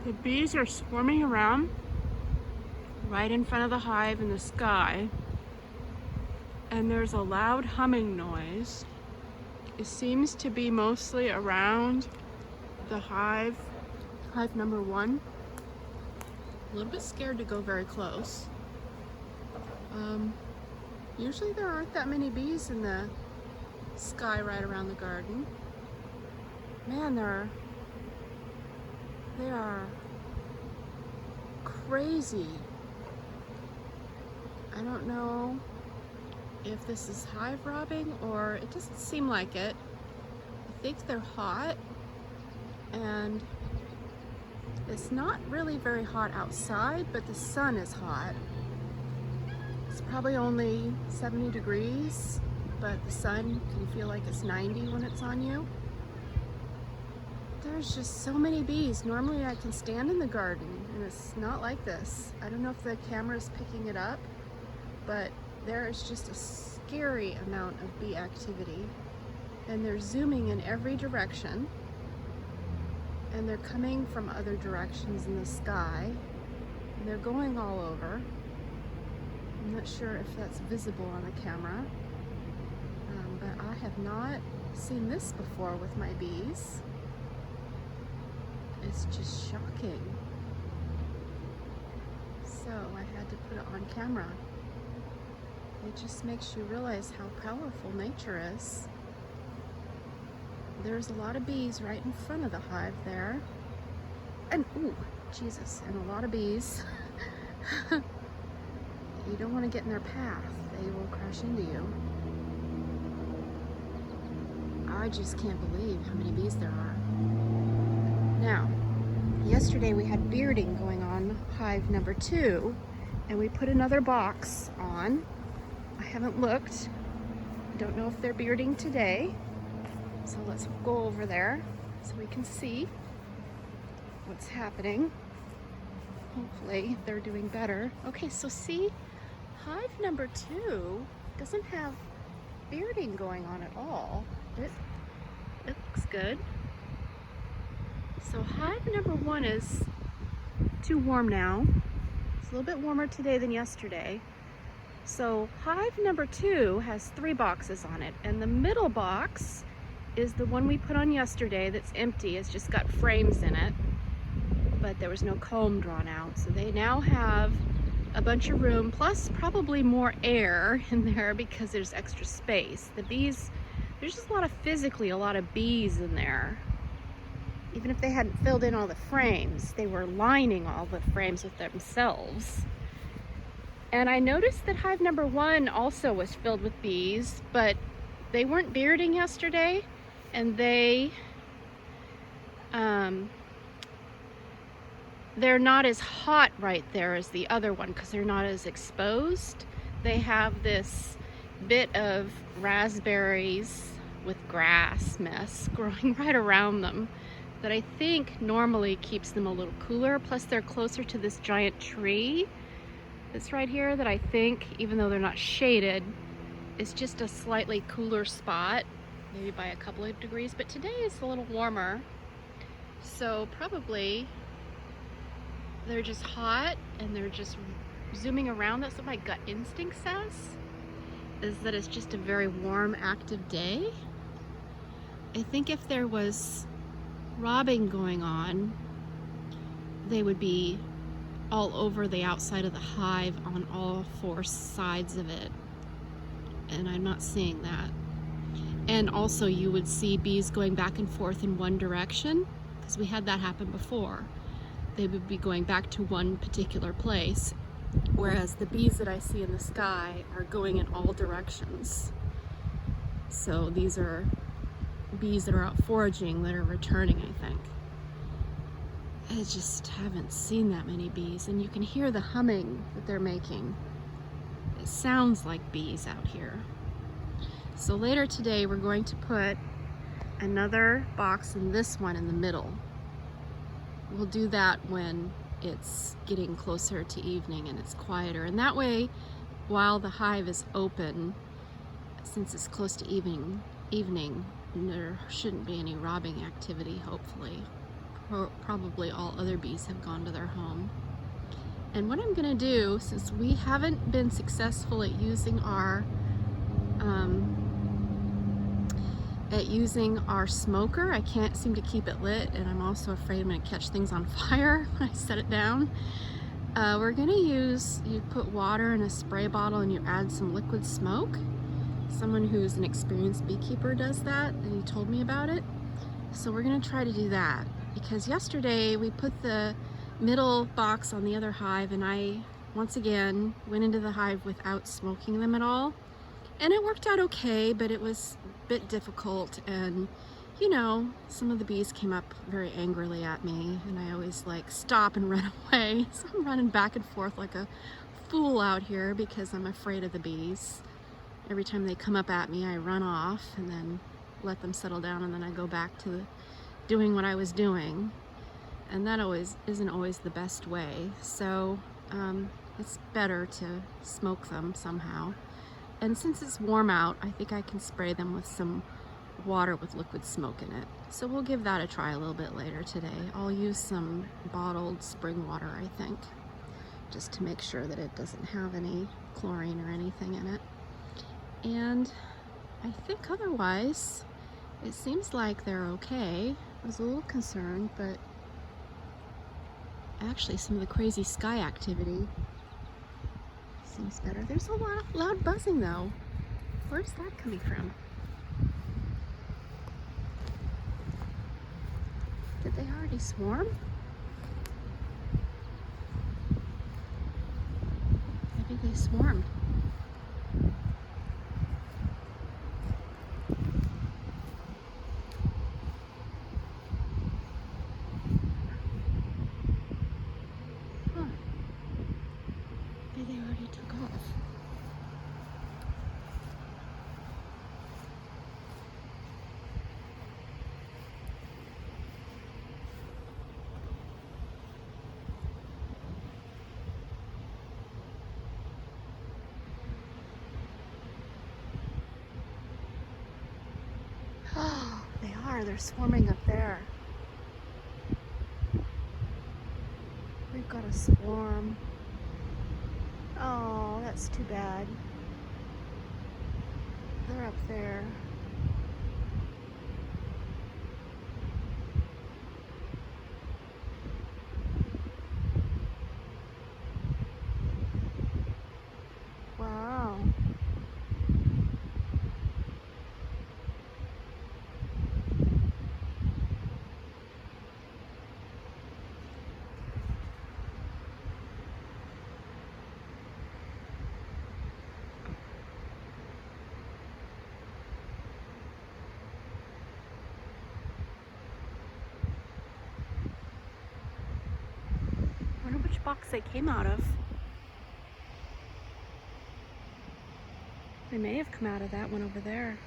The bees are swarming around right in front of the hive in the sky, and there's a loud humming noise. It seems to be mostly around the hive number 1. A little bit scared to go very close. Usually there aren't that many bees in the sky right around the garden. Man, they are crazy. I don't know if this is hive robbing, or it doesn't seem like it. I think they're hot, and it's not really very hot outside, but the sun is hot. It's probably only 70 degrees, but the sun can feel like it's 90 when it's on you. There's just so many bees. Normally I can stand in the garden, and it's not like this. I don't know if the camera's picking it up, but there is just a scary amount of bee activity, and they're zooming in every direction, and they're coming from other directions in the sky, and they're going all over. I'm not sure if that's visible on the camera, but I have not seen this before with my bees. It's just shocking. So I had to put it on camera. It just makes you realize how powerful nature is. There's a lot of bees right in front of the hive there. And, ooh, Jesus, and a lot of bees. You don't want to get in their path. They will crash into you. I just can't believe how many bees there are. Now, yesterday we had bearding going on hive number 2, and we put another box on. I haven't looked. I don't know if they're bearding today. So let's go over there so we can see what's happening. Hopefully they're doing better. Okay, so see, hive number 2 doesn't have bearding going on at all. It looks good. So hive number 1 is too warm now. It's a little bit warmer today than yesterday. So hive number 2 has 3 boxes on it, and the middle box is the one we put on yesterday that's empty. It's just got frames in it, but there was no comb drawn out. So they now have a bunch of room, plus probably more air in there because there's extra space. The bees, there's just a lot of bees in there. Even if they hadn't filled in all the frames, they were lining all the frames with themselves. And I noticed that hive number 1 also was filled with bees, but they weren't bearding yesterday, and they're not as hot right there as the other one because they're not as exposed. They have this bit of raspberries with grass mess growing right around them that I think normally keeps them a little cooler. Plus they're closer to this giant tree that's right here that I think, even though they're not shaded, is just a slightly cooler spot, maybe by a couple of degrees, but today is a little warmer. So probably they're just hot and they're just zooming around. That's what my gut instinct says, is that it's just a very warm, active day. I think if there was robbing going on, they would be all over the outside of the hive on all 4 sides of it, and I'm not seeing that. And also you would see bees going back and forth in one direction, because we had that happen before. They would be going back to one particular place, whereas the bees that I see in the sky are going in all directions. So these are bees that are out foraging that are returning, I think. I just haven't seen that many bees, and you can hear the humming that they're making. It sounds like bees out here. So later today we're going to put another box in this one in the middle. We'll do that when it's getting closer to evening and it's quieter, and that way while the hive is open, since it's close to evening, there shouldn't be any robbing activity, hopefully. probably all other bees have gone to their home. And what I'm gonna do, since we haven't been successful at using our smoker, I can't seem to keep it lit, and I'm also afraid I'm gonna catch things on fire when I set it down. We're gonna use, you put water in a spray bottle and you add some liquid smoke. Someone who's an experienced beekeeper does that, and he told me about it. So we're gonna try to do that, because yesterday we put the middle box on the other hive, and I once again went into the hive without smoking them at all, and it worked out okay, but it was a bit difficult. And you know, some of the bees came up very angrily at me, and I always like stop and run away. So I'm running back and forth like a fool out here because I'm afraid of the bees. Every time they come up at me, I run off and then let them settle down, and then I go back to doing what I was doing. And that isn't always the best way. So it's better to smoke them somehow. And since it's warm out, I think I can spray them with some water with liquid smoke in it. So we'll give that a try a little bit later today. I'll use some bottled spring water, I think, just to make sure that it doesn't have any chlorine or anything in it. And I think otherwise, it seems like they're okay. I was a little concerned, but actually some of the crazy sky activity seems better. There's a lot of loud buzzing though. Where's that coming from? Did they already swarm? Maybe they swarmed. Maybe they already took off. Oh, they are. They're swarming up there. We've got a swarm. Oh, that's too bad. They're up there. Wow. I wonder which box they came out of. They may have come out of that one over there.